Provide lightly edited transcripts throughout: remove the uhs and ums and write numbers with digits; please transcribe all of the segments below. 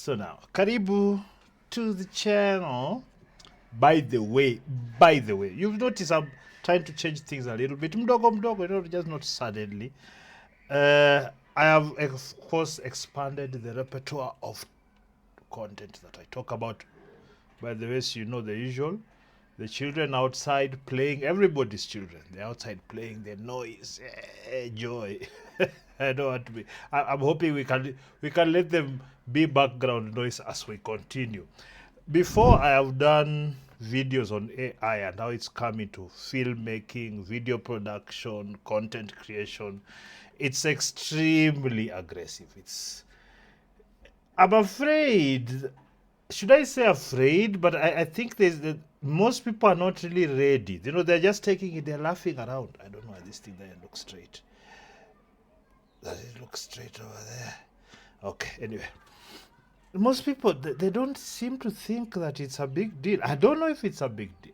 So now, karibu to the channel. By the way, you've noticed I'm trying to change things a little bit. Mdogo, just not suddenly. I have, of course, expanded the repertoire of content that I talk about. By the way, so you know the usual. The children outside playing, everybody's children. They're outside playing, the noise, joy. I don't want to be. I'm hoping we can let them be background noise as we continue. Before, I have done videos on AI and how it's coming to filmmaking, video production, content creation. It's extremely aggressive. I'm afraid, should I say afraid? But I think most people are not really ready. You know, they're just taking it, they're laughing around. I don't know why this thing there looks straight. Does it look straight over there? Okay, anyway. Most people, they don't seem to think that it's a big deal. I don't know if it's a big deal.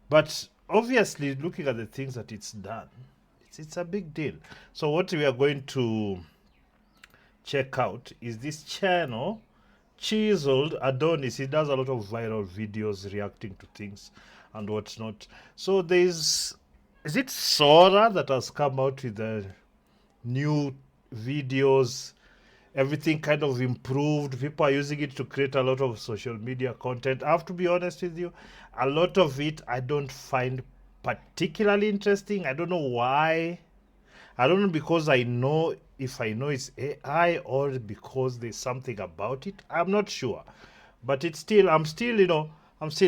But obviously, looking at the things that it's done, it's a big deal. So what we are going to check out is this channel, Chiseled Adonis. He does a lot of viral videos reacting to things and whatnot. So is it Sora that has come out with the new videos? Everything kind of improved. People are using it to create a lot of social media content. I have to be honest with you, a lot of it I don't find particularly interesting. I don't know why. I don't know, because I know if I know it's AI or because there's something about it. I'm not sure. But I'm still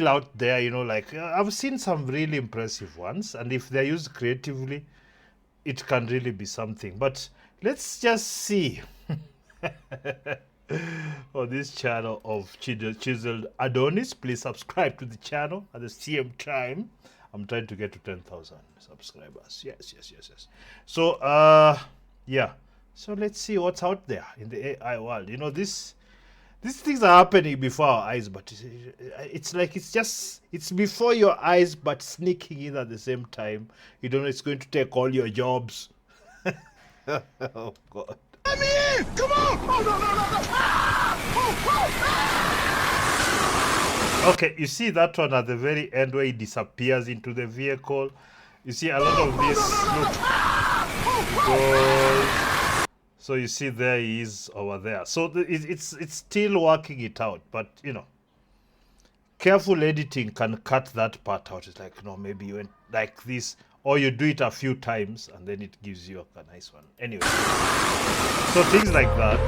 out there, like I've seen some really impressive ones. And if they're used creatively, it can really be something. But let's just see. On this channel of Chiseled Adonis. Please subscribe to the channel at the same time. I'm trying to get to 10,000 subscribers. Yes. So, yeah. So let's see what's out there in the AI world. These things are happening before our eyes, but it's like it's before your eyes, but sneaking in at the same time. You don't know it's going to take all your jobs. Oh, God. Let me in! Come on! Oh, no! Okay, you see that one at the very end where he disappears into the vehicle. You see a lot of this. Look. So you see there he is over there. So it's still working it out, but careful editing can cut that part out. It's like, maybe you went like this, or you do it a few times and then it gives you a nice one. Anyway, so things like that.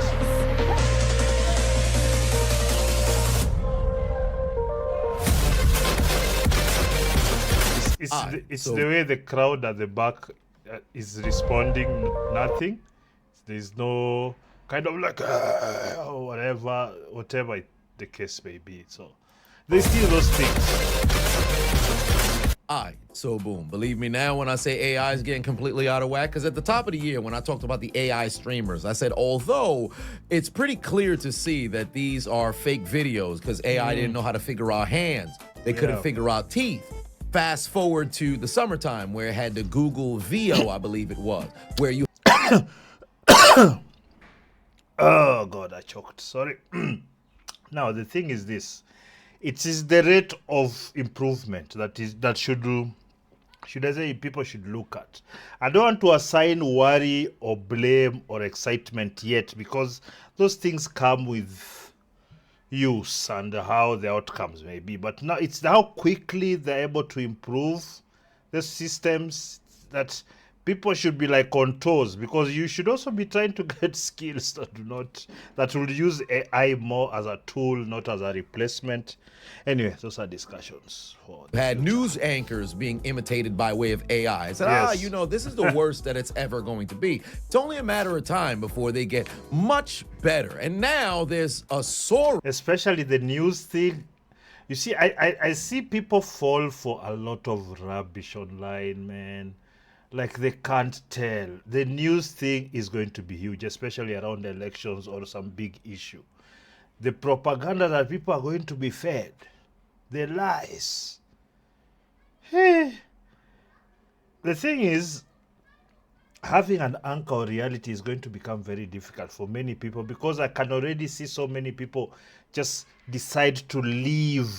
It's the way the crowd at the back is responding, nothing. There's no kind of like, or whatever the case may be. So there's still those things. So boom, believe me now when I say AI is getting completely out of whack, because at the top of the year when I talked about the AI streamers, I said although it's pretty clear to see that these are fake videos because AI didn't know how to figure out hands, they couldn't figure out teeth. Fast forward to the summertime where it had the Google VO, I believe it was, where you Oh God, I choked, sorry. Now the thing is this, it is the rate of improvement that should I say people should look at. I don't want to assign worry or blame or excitement yet, because those things come with use and how the outcomes may be. But now it's how quickly they're able to improve the systems that people should be like on toes, because you should also be trying to get skills that will use AI more as a tool, not as a replacement. Anyway, those are discussions for the had future. news anchors being imitated by way of AI. I said, Yes. this is the worst that it's ever going to be. It's only a matter of time before they get much better. And now there's a Sora. Especially the news thing. You see, I see people fall for a lot of rubbish online, man. Like they can't tell. The news thing is going to be huge, especially around elections or some big issue. The propaganda that people are going to be fed, the lies. Hey. The thing is, having an anchor of reality is going to become very difficult for many people, because I can already see so many people just decide to leave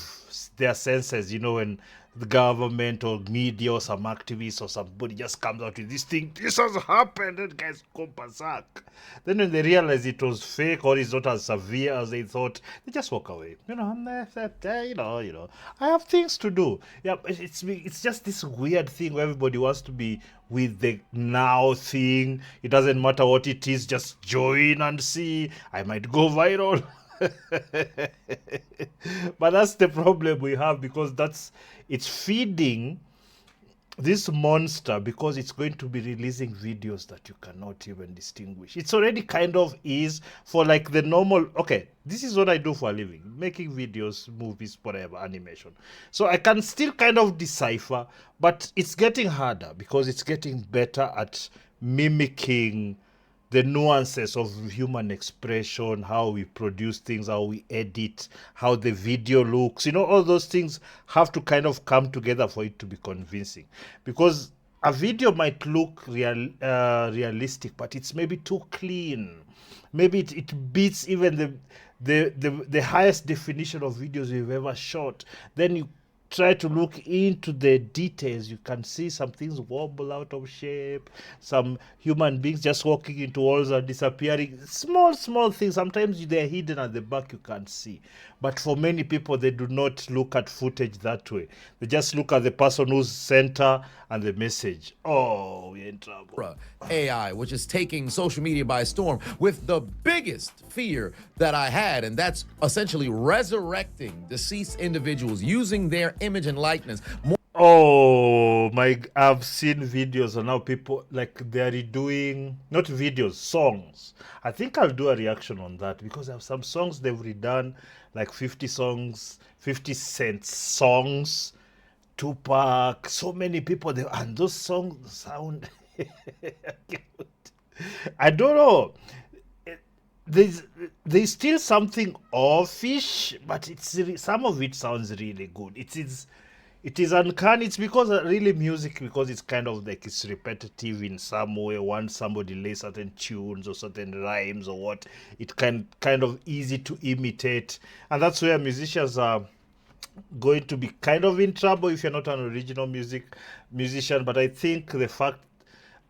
their senses, when the government or media or some activist or somebody just comes out with this thing, this has happened, and guys go berserk. Then when they realize it was fake or it's not as severe as they thought, they just walk away. I have things to do. Yeah, but it's just this weird thing where everybody wants to be with the now thing. It doesn't matter what it is, just join and see. I might go viral. But that's the problem we have, because it's feeding this monster, because it's going to be releasing videos that you cannot even distinguish. It's already kind of is for like the normal, okay, this is what I do for a living, making videos, movies, whatever, animation. So I can still kind of decipher, but it's getting harder because it's getting better at mimicking the nuances of human expression, how we produce things, how we edit, how the video looks. All those things have to kind of come together for it to be convincing. Because a video might look realistic, but it's maybe too clean. Maybe it beats even the highest definition of videos we've ever shot. Then you try to look into the details, you can see some things wobble out of shape, some human beings just walking into walls and disappearing. Small things. Sometimes they're hidden at the back, you can't see. But for many people, they do not look at footage that way. They just look at the person who's center and the message. Oh, we're in trouble. AI, which is taking social media by storm, with the biggest fear that I had, and that's essentially resurrecting deceased individuals using their image and likeness. Oh my, I've seen videos and now people like they're redoing, not videos, songs. I think I'll do a reaction on that, because I have some songs they've redone, like 50 songs, 50 Cent songs, Tupac, so many people, and those songs sound I don't know. There's still something offish, but some of it sounds really good. It is uncanny. It's because really music, because it's kind of like it's repetitive in some way. Once somebody lays certain tunes or certain rhymes or what, it can kind of easy to imitate, and that's where musicians are going to be kind of in trouble if you're not an original musician. But I think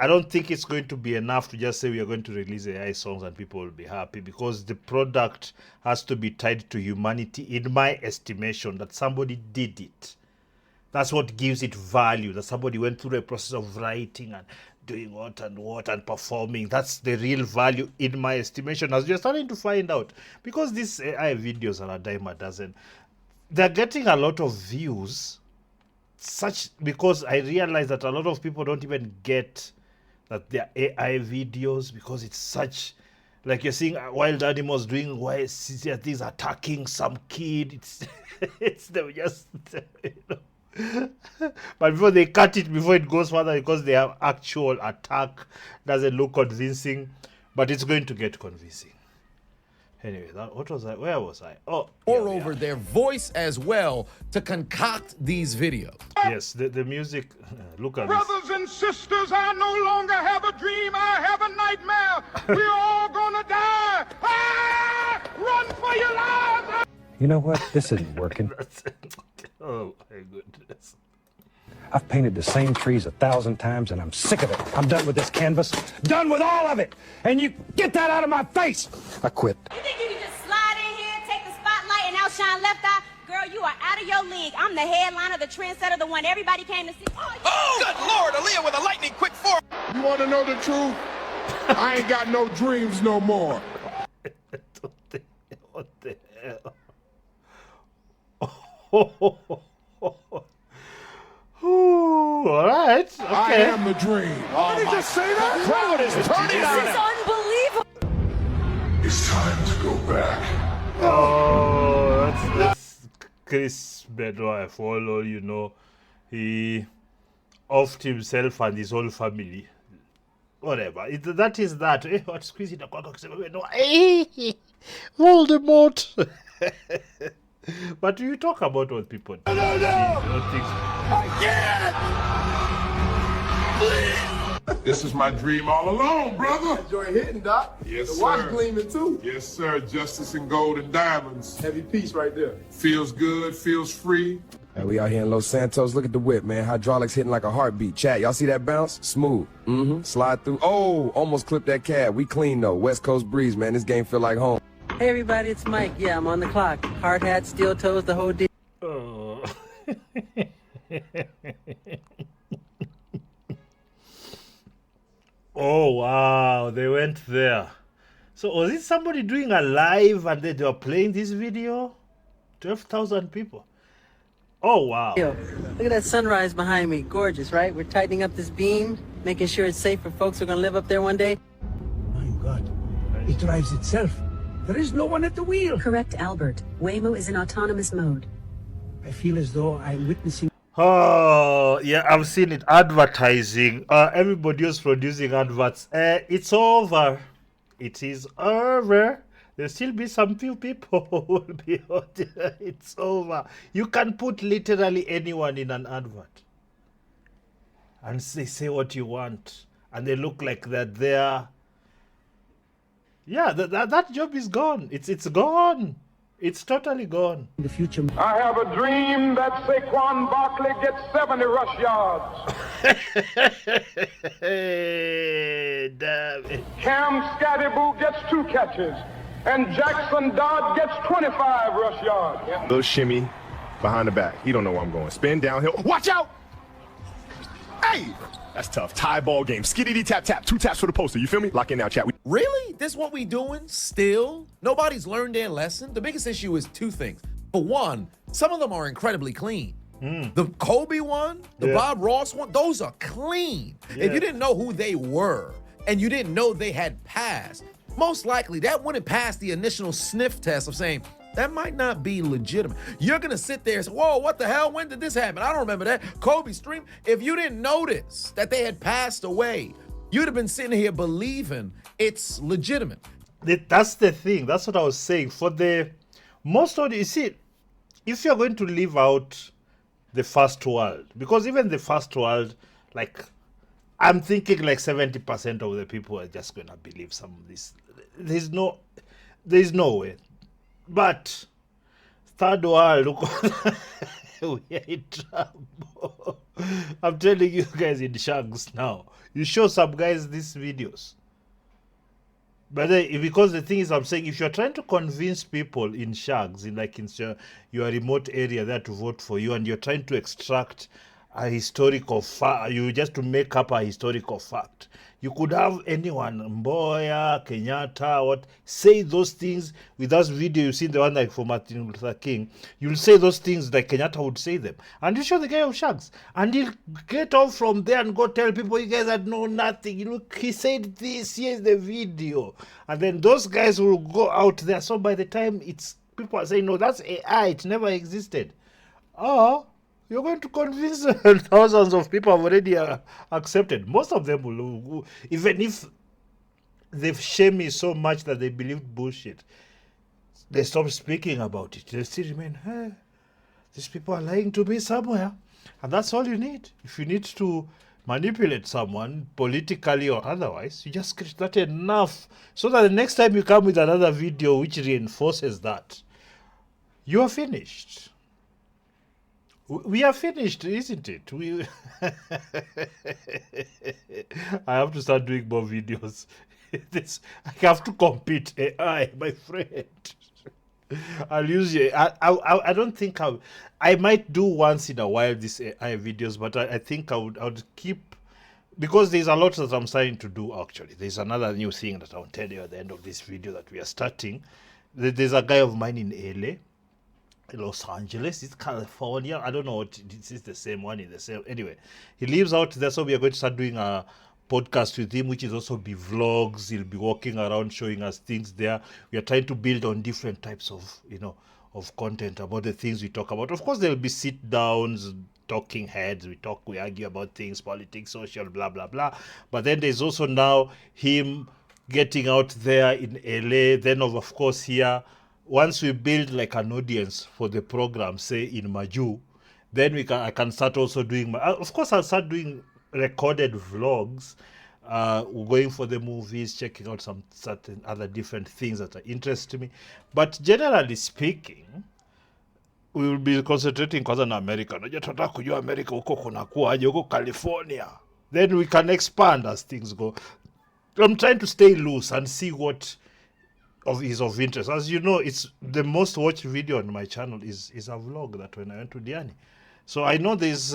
I don't think it's going to be enough to just say we are going to release AI songs and people will be happy, because the product has to be tied to humanity, in my estimation, that somebody did it. That's what gives it value, that somebody went through a process of writing and doing what and performing. That's the real value, in my estimation, as you're starting to find out. Because these AI videos are a dime a dozen. They're getting a lot of views, because I realize that a lot of people don't even get that they're AI videos, because it's such, like you're seeing wild animals doing wild things, attacking some kid. It's them just, but before they cut it, before it goes further, because they have actual attack, doesn't look convincing, but it's going to get convincing. Anyway, what was I? Where was I? Oh, moreover, their voice as well to concoct these videos. Yes, the music. Look at Brothers and sisters, I no longer have a dream, I have a nightmare. We're all gonna die. Ah! Run for your lives. You know what? This isn't working. Oh my goodness. I've painted the same trees 1,000 times and I'm sick of it. I'm done with this canvas. Done with all of it. And you get that out of my face. I quit. You think you can just slide in here, take the spotlight, and outshine Left Eye? Girl, you are out of your league. I'm the headliner, the trendsetter, the one everybody came to see. Oh, good Lord, Aaliyah with a lightning quick fork. You want to know the truth? I ain't got no dreams no more. What the hell? Ooh, all right. Okay. I am the dream. Did he just say that? Crowd is turning on him. Unbelievable. It's time to go back. Oh, that's Chris Benoit. For all you know, he offed himself and his whole family. Whatever. That is that. What's squeezing the cock? Voldemort. But you talk about what people do. No. I can't. Please. This is my dream all along, brother. Enjoy hitting, Doc. Yes, the sir. watch gleaming too. Yes, sir. Justice in gold and diamonds. Heavy piece right there. Feels good, feels free. Hey, we out here in Los Santos. Look at the whip, man. Hydraulics hitting like a heartbeat. Chat, y'all see that bounce? Smooth. Slide through. Oh, almost clipped that cab. We clean though. West Coast breeze, man. This game feel like home. Hey everybody, it's Mike. Yeah, I'm on the clock. Hard hat, steel toes, the whole deal. Oh. Oh wow, they went there. So was it somebody doing a live and they were playing this video? 12,000 people. Oh wow. Look at that sunrise behind me. Gorgeous, right? We're tightening up this beam, making sure it's safe for folks who are going to live up there one day. My God, it drives itself. There is no one at the wheel. Correct, Albert. Waymo is in autonomous mode. I feel as though I'm witnessing. Oh yeah, I've seen it. Advertising. Everybody was producing adverts. It's over. It is over. There'll still be some few people who will be out there. It's over. You can put literally anyone in an advert. And they say what you want. And they look like that they're... Yeah, that job is gone. It's gone. It's totally gone. In the future. I have a dream that Saquon Barkley gets 70 rush yards. Hey, damn it. Cam Scatterboo gets 2 catches. And Jackson Dodd gets 25 rush yards. Little shimmy behind the back. He don't know where I'm going. Spin downhill. Watch out! Hey! That's tough. Tie ball game. Skiddity tap tap. 2 taps for the poster. You feel me? Lock in now, chat. Really? This what we doing? Still? Nobody's learned their lesson? The biggest issue is 2 things. For one, some of them are incredibly clean. The Kobe one, the Bob Ross one, those are clean. If you didn't know who they were and you didn't know they had passed, most likely that wouldn't pass the initial sniff test of saying, that might not be legitimate. You're going to sit there and say, whoa, what the hell? When did this happen? I don't remember that. Kobe stream. If you didn't notice that they had passed away, you'd have been sitting here believing it's legitimate. That's the thing. That's what I was saying. For the most of you see, if you're going to leave out the first world, because even the first world, like, I'm thinking like 70% of the people are just going to believe some of this. There's no way. But third world, look, we are in trouble. I'm telling you guys in Shags now. You show some guys these videos. But because the thing is, I'm saying, if you're trying to convince people in Shags, in your remote area there to vote for you, and you're trying to extract a historical fact, you just to make up a historical fact. You could have anyone, Mboya, Kenyatta, say those things with that video. You see the one like for Martin Luther King. You'll say those things like Kenyatta would say them. And you show the guy of Shags. And he'll get off from there and go tell people, you guys had know nothing. Look, he said this, here's the video. And then those guys will go out there. So by the time people are saying, no, that's AI, it never existed. Oh, you're going to convince thousands of people have already accepted. Most of them will, even if they shame me so much that they believe bullshit, they stop speaking about it. They still remain, hey, these people are lying to me somewhere. And that's all you need. If you need to manipulate someone politically or otherwise, you just get that enough so that the next time you come with another video which reinforces that, you are finished. We are finished, isn't it? I have to start doing more videos. I have to compete AI, my friend. I'll use it. I don't think I might do once in a while these AI videos, but I think I would keep, because there's a lot that I'm starting to do actually. There's another new thing that I'll tell you at the end of this video that we are starting. There's a guy of mine in LA. Los Angeles, it's California. I don't know what this is, the same one in the same. Anyway, he lives out there, so we are going to start doing a podcast with him, which is also be vlogs. He'll be walking around showing us things there. We are trying to build on different types of, of content about the things we talk about. Of course, there'll be sit downs, talking heads. We argue about things, politics, social, blah blah blah. But then there's also now him getting out there in LA. Then of course here. Once we build like an audience for the program, say in Maju, then I can start also doing of course I'll start doing recorded vlogs, going for the movies, checking out some certain other different things that are interesting me. But generally speaking, we will be concentrating kwanza na America. Unajua tunataka kujua America huko kunakuaje, huko California. Then we can expand as things go. I'm trying to stay loose and see what is of interest. As you know, it's the most watched video on my channel is a vlog that when I went to Diani. So I know there's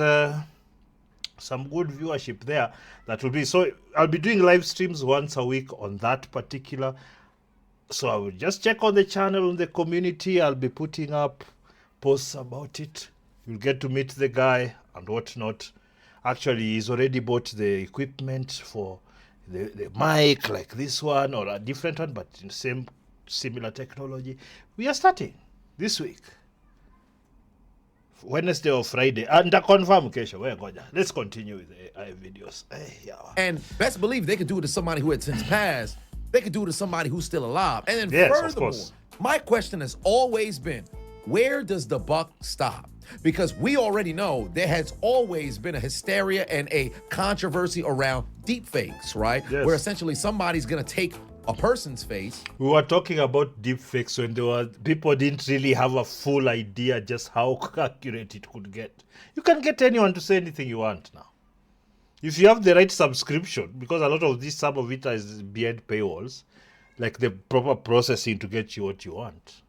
some good viewership there that will be. So I'll be doing live streams once a week on that particular. So I will just check on the channel, on the community. I'll be putting up posts about it. You'll get to meet the guy and whatnot. Actually, he's already bought the equipment for the mic like this one or a different one, but in same similar technology. We are starting this week, Wednesday or Friday, and I confirm kesho. Let's continue with the AI videos. And best believe they could do it to somebody who had since passed. They could do it to somebody who's still alive. And then yes, furthermore, my question has always been, where does the buck stop? Because we already know there has always been a hysteria and a controversy around deepfakes, right? Yes. Where essentially somebody's going to take a person's face. We were talking about deepfakes when people didn't really have a full idea just how accurate it could get. You can get anyone to say anything you want now. If you have the right subscription, because a lot of this, some of it is behind paywalls, like the proper processing to get you what you want.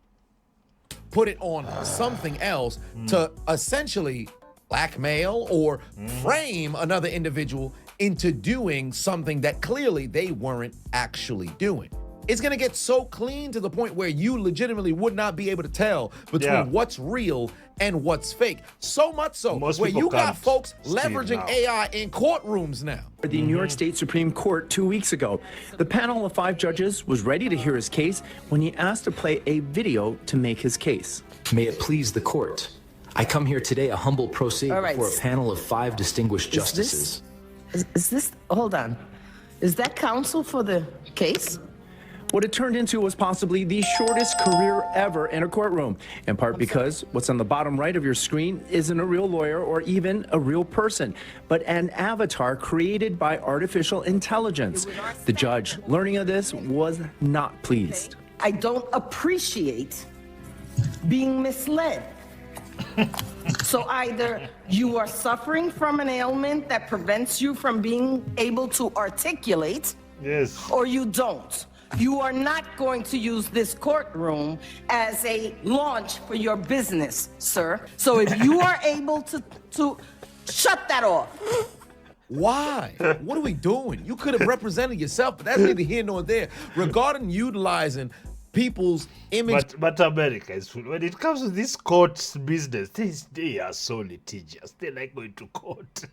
Put it on something else to essentially blackmail or frame another individual into doing something that clearly they weren't actually doing. It's going to get so clean to the point where you legitimately would not be able to tell between what's real and what's fake. So much so where you got folks leveraging AI in courtrooms now. The New York State Supreme Court 2 weeks ago, the panel of 5 judges was ready to hear his case when he asked to play a video to make his case. May it please the court. I come here today a humble pro se before a panel of 5 distinguished justices. Is this, hold on, is that counsel for the case? What it turned into was possibly the shortest career ever in a courtroom, in part because what's on the bottom right of your screen isn't a real lawyer or even a real person, but an avatar created by artificial intelligence. The judge, learning of this, was not pleased. I don't appreciate being misled. So either you are suffering from an ailment that prevents you from being able to articulate, or you don't. You are not going to use this courtroom as a launch for your business, sir. So if you are able to shut that off. Why? What are we doing? You could have represented yourself, but that's neither here nor there. Regarding utilizing people's image. But America is full. When it comes to this court business, they are so litigious. They like going to court.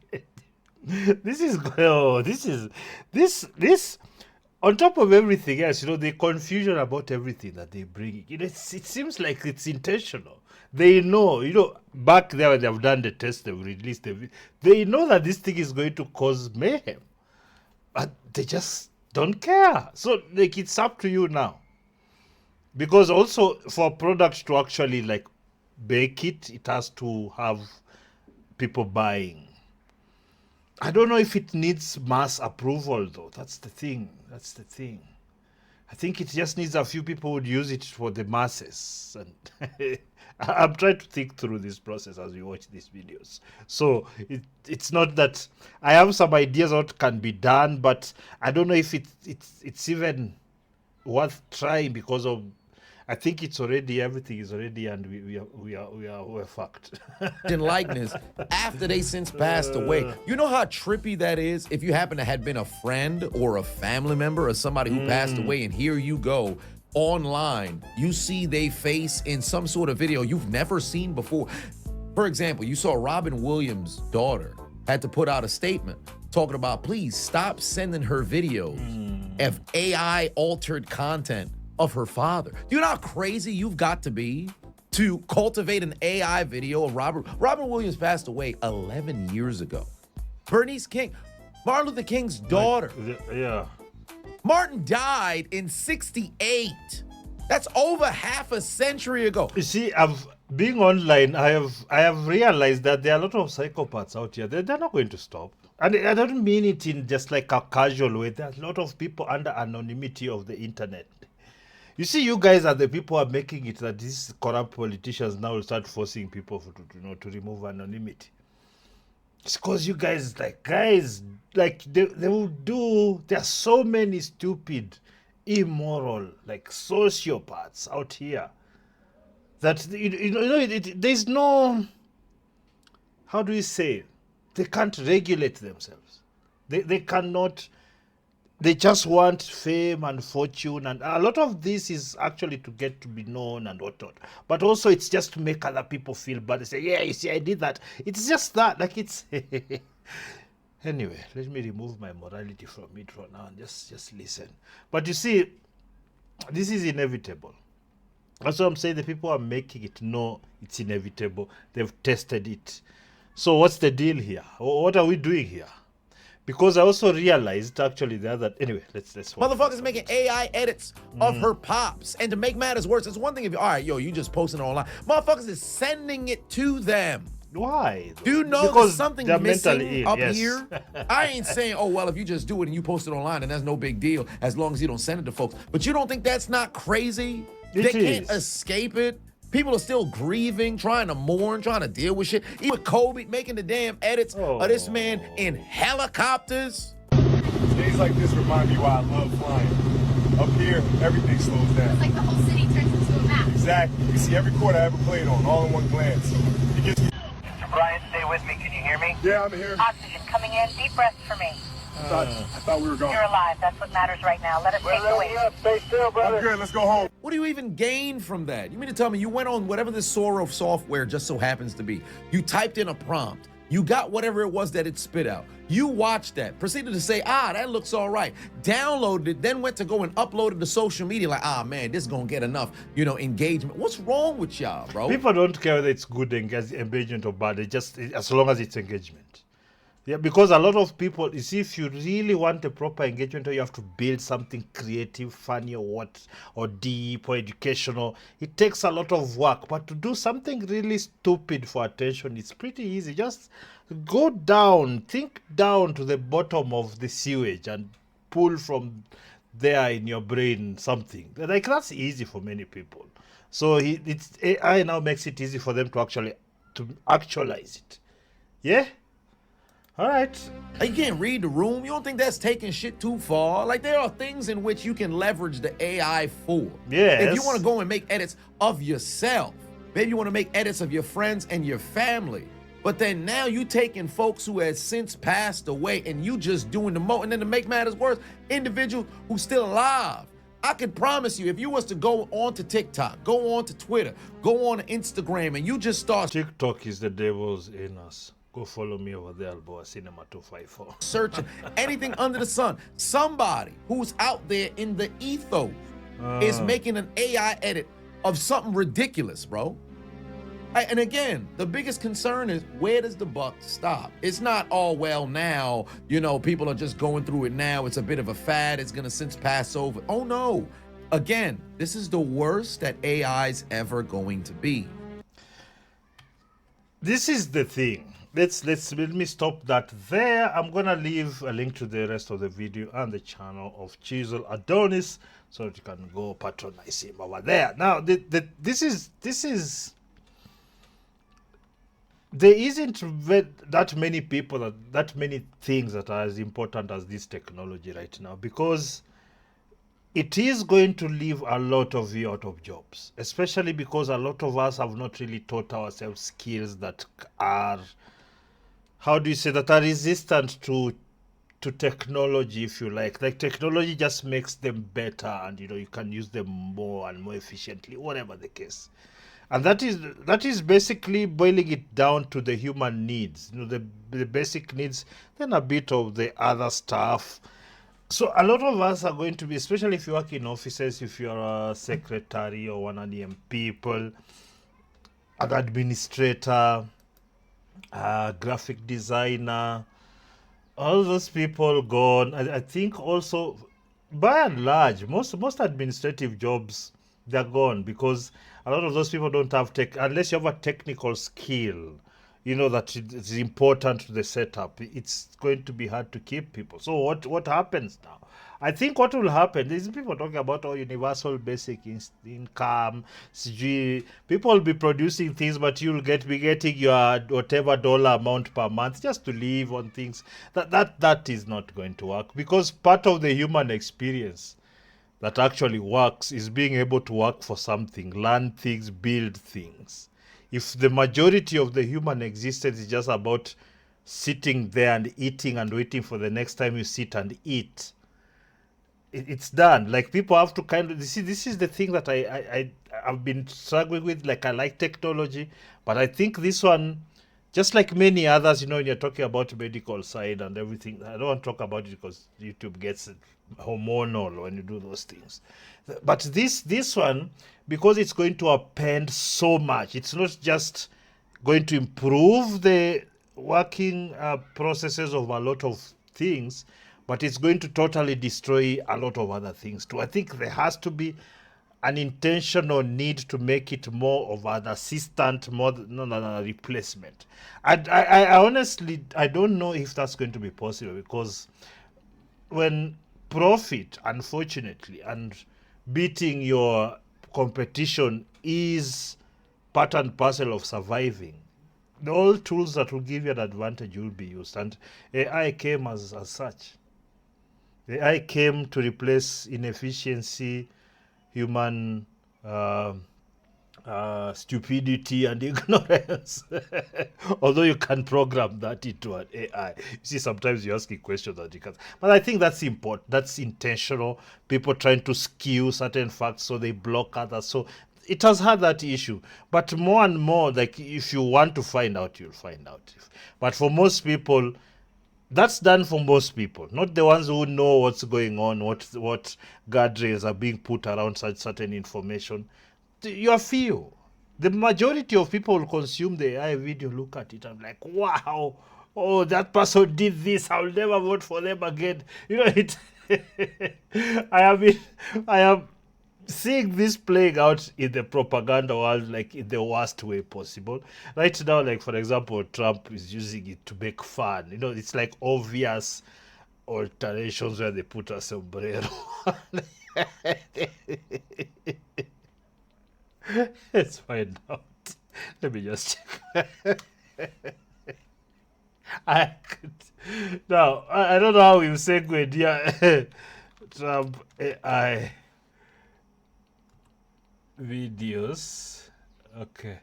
This. On top of everything else, the confusion about everything that they bring, it seems like it's intentional. They know, back there when they've done the test, they've released the video, they know that this thing is going to cause mayhem. But they just don't care. So, it's up to you now. Because also, for products to actually, bake it, it has to have people buying. I don't know if it needs mass approval, though. That's the thing. I think it just needs a few people who would use it for the masses. And I'm trying to think through this process as we watch these videos. So it's not that I have some ideas what can be done, but I don't know if it's even worth trying because of. I think everything is already, and we're fucked. In likeness after they since passed away. You know how trippy that is? If you happen to have been a friend or a family member or somebody who passed away, and here you go online, you see their face in some sort of video you've never seen before. For example, you saw Robin Williams' daughter had to put out a statement talking about, please stop sending her videos of AI altered content of her father. Do you know how crazy you've got to be to cultivate an AI video of Robin Williams passed away 11 years ago. Bernice King, Martin Luther King's daughter. Yeah. Martin died in 68. That's over half a century ago. You see, being online, I have realized that there are a lot of psychopaths out here. They're not going to stop. And I don't mean it in just like a casual way. There are a lot of people under anonymity of the internet. You see, you guys are the people who are making it that these corrupt politicians now will start forcing people to remove anonymity. It's because you guys, they will do. There are so many stupid, immoral, like sociopaths out here that there's no. How do we say? They can't regulate themselves. They cannot. They just want fame and fortune, and a lot of this is actually to get to be known and whatnot. But also, it's just to make other people feel bad. They say, "Yeah, you see, I did that." It's just that, like it's. Anyway, let me remove my morality from it for now and just listen. But you see, this is inevitable. That's what I'm saying. The people who are making it know it's inevitable. They've tested it. So what's the deal here? What are we doing here? Because I also realized actually the other. Anyway, let's. Motherfuckers making AI edits of her pops, and to make matters worse, it's one thing if all right, yo, you just posting it online. Motherfuckers is sending it to them. Why? Do you know because there's something missing up here? I ain't saying, oh well, if you just do it and you post it online, then that's no big deal as long as you don't send it to folks. But you don't think that's not crazy? They can't escape it. People are still grieving, trying to mourn, trying to deal with shit. Even Kobe making the damn edits of this man in helicopters. Days like this remind me why I love flying. Up here, everything slows down. It's like the whole city turns into a map. Exactly. You see every court I ever played on, all in one glance. It gets me. Mr. Brian, stay with me. Can you hear me? Yeah, I'm here. Oxygen coming in. Deep breath for me. I thought we were gone. You're alive. That's what matters right now. Let us take the wings. Stay still, brother. I'm good. Let's go home. What do you even gain from that? You mean to tell me you went on whatever this Sora software just so happens to be? You typed in a prompt. You got whatever it was that it spit out. You watched that, proceeded to say, that looks all right. Downloaded it, then went to go and upload it to social media like, man, this is going to get enough, engagement. What's wrong with y'all, bro? People don't care whether it's good engagement or bad. They just, as long as it's engagement. Yeah, because a lot of people, you see, if you really want a proper engagement, you have to build something creative, funny, or deep, or educational. It takes a lot of work. But to do something really stupid for attention, it's pretty easy. Just go down, think down to the bottom of the sewage and pull from there in your brain something. Like, that's easy for many people. So AI now makes it easy for them to actualize it. Yeah? All right. You can't read the room. You don't think that's taking shit too far? Like, there are things in which you can leverage the AI for. Yes. If you want to go and make edits of yourself, maybe you want to make edits of your friends and your family. But then now you taking folks who has since passed away and you just doing the and then to make matters worse, individuals who's still alive. I can promise you, if you was to go on to TikTok, go on to Twitter, go on to Instagram, and you just start... TikTok is the devil's in us. Go follow me over there, Alboa Cinema 254. Searching anything under the sun. Somebody who's out there in the ethos is making an AI edit of something ridiculous, bro. And again, the biggest concern is, where does the buck stop? It's not, well, now, people are just going through it now. It's a bit of a fad. It's going to since pass over. Oh, no. Again, this is the worst that AI's ever going to be. This is the thing. Let me stop that there. I'm gonna leave a link to the rest of the video and the channel of Chisel Adonis so that you can go patronize him over there. Now, this is there isn't that many people, that many things that are as important as this technology right now, because it is going to leave a lot of you out of jobs, especially because a lot of us have not really taught ourselves skills that are, how do you say, that are resistant to technology, if you like. Like, technology just makes them better, and you can use them more and more efficiently, whatever the case. And that is basically boiling it down to the human needs, the basic needs, then a bit of the other stuff. So a lot of us are going to be, especially if you work in offices, if you're a secretary or one of the people, an administrator, a graphic designer, all those people gone. I think also, by and large, most administrative jobs They're gone because a lot of those people don't have unless you have a technical skill, that it's important to the setup. It's going to be hard to keep people. So what happens now? I think what will happen is people talking about universal basic income. People will be producing things, but you'll be getting your whatever dollar amount per month just to live on things. That is not going to work, because part of the human experience that actually works is being able to work for something, learn things, build things. If the majority of the human existence is just about sitting there and eating and waiting for the next time you sit and eat, it's done. Like, people have to this is the thing that I've been struggling with. Like, I like technology, but I think this one, just like many others, when you're talking about medical side and everything, I don't want to talk about it because YouTube gets hormonal when you do those things. But this one, because it's going to append so much, it's not just going to improve the working processes of a lot of things, but it's going to totally destroy a lot of other things too. I think there has to be an intentional need to make it more of an assistant, more than a replacement. I honestly, I don't know if that's going to be possible, because when profit, unfortunately, and beating your competition is part and parcel of surviving, all tools that will give you an advantage will be used, and AI came as such. AI came to replace inefficiency, human stupidity and ignorance. Although you can program that into an AI. You see, sometimes you're asking questions that you can't. But I think that's important. That's intentional. People trying to skew certain facts so they block others. So it has had that issue. But more and more, like, if you want to find out, you'll find out. But for most people, that's done for most people, not the ones who know what's going on, what guardrails are being put around such certain information. You're few. The majority of people will consume the AI video, look at it, and like, wow, oh, that person did this, I'll never vote for them again. It. I am seeing this playing out in the propaganda world, like, in the worst way possible. Right now, like, for example, Trump is using it to make fun. It's like obvious alterations where they put a sombrero. Let's find out. Let me just check. I don't know how you segued here. Trump AI videos. Okay,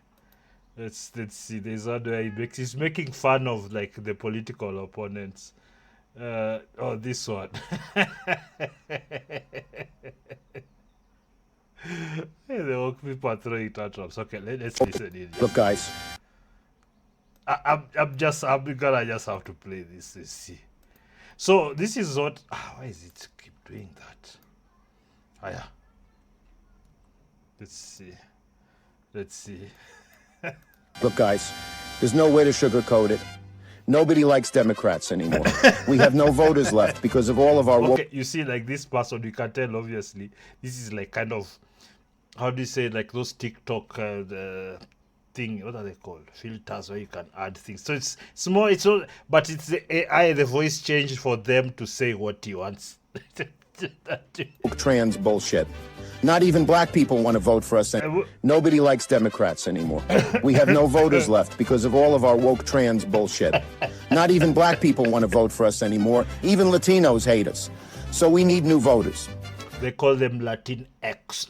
let's see. There's one where he's making fun of, like, the political opponents. This one. The people are throwing tantrums. Okay, let's listen in. Look, guys. I'm gonna just have to play this to see. So this is what. Why is it keep doing that? Yeah. Let's see. Look, guys, there's no way to sugarcoat it. Nobody likes Democrats anymore. We have no voters left because of all of our... Okay, you see, like, this person, you can tell, obviously, this is like kind of, how do you say, like those TikTok thing, what are they called? Filters, where you can add things. So it's more, it's all, but it's the AI, the voice changed for them to say what he wants. Trans bullshit. Not even black people want to vote for us. Nobody likes Democrats anymore. We have no voters left because of all of our woke trans bullshit. Not even black people want to vote for us anymore. Even Latinos hate us. So we need new voters. They call them Latinx.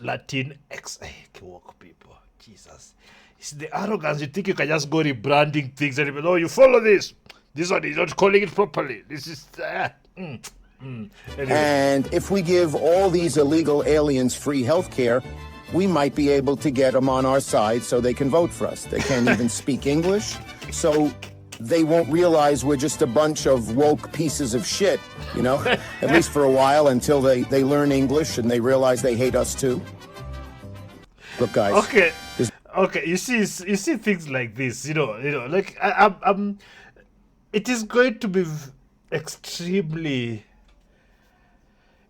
Hey, woke people. Jesus. It's the arrogance. You think you can just go rebranding things and people, you follow this. This one is not calling it properly. This is... Anyway. And if we give all these illegal aliens free health care, we might be able to get them on our side so they can vote for us. They can't even speak English, so they won't realize we're just a bunch of woke pieces of shit, at least for a while, until they learn English and they realize they hate us too. Look, guys. Okay. You see things like this, like, it is going to be extremely...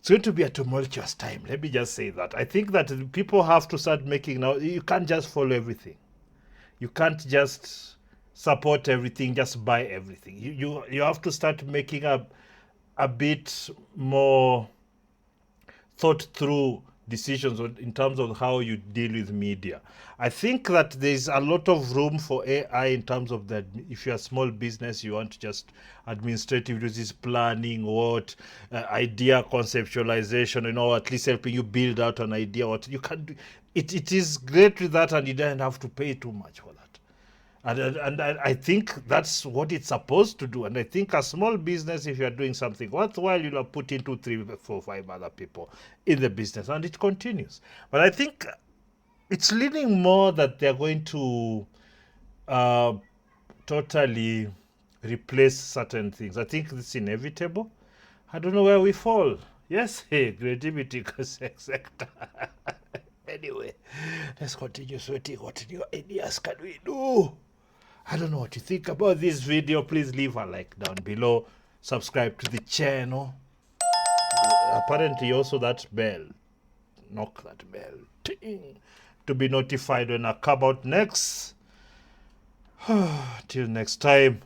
it's going to be a tumultuous time. Let me just say that. I think that people have to start making now. You can't just follow everything. You can't just support everything, just buy everything. You have to start making a bit more thought through decisions in terms of how you deal with media. I think that there's a lot of room for AI in terms of that. If you're a small business, you want just administrative duties, planning, idea conceptualization, at least helping you build out an idea. What you can do, it is great with that, and you don't have to pay too much for that. And I think that's what it's supposed to do. And I think a small business, if you're doing something worthwhile, you'll have put in 2, 3, 4, 5 other people in the business, and it continues. But I think it's leaning more that they're going to totally replace certain things. I think it's inevitable. I don't know where we fall. Yes, hey, creativity sector. Anyway, let's continue sweating. What new ideas can we do? I don't know what you think about this video. Please leave a like down below. Subscribe to the channel. Apparently also that bell. Knock that bell. Ting, to be notified when I come out next. Till next time.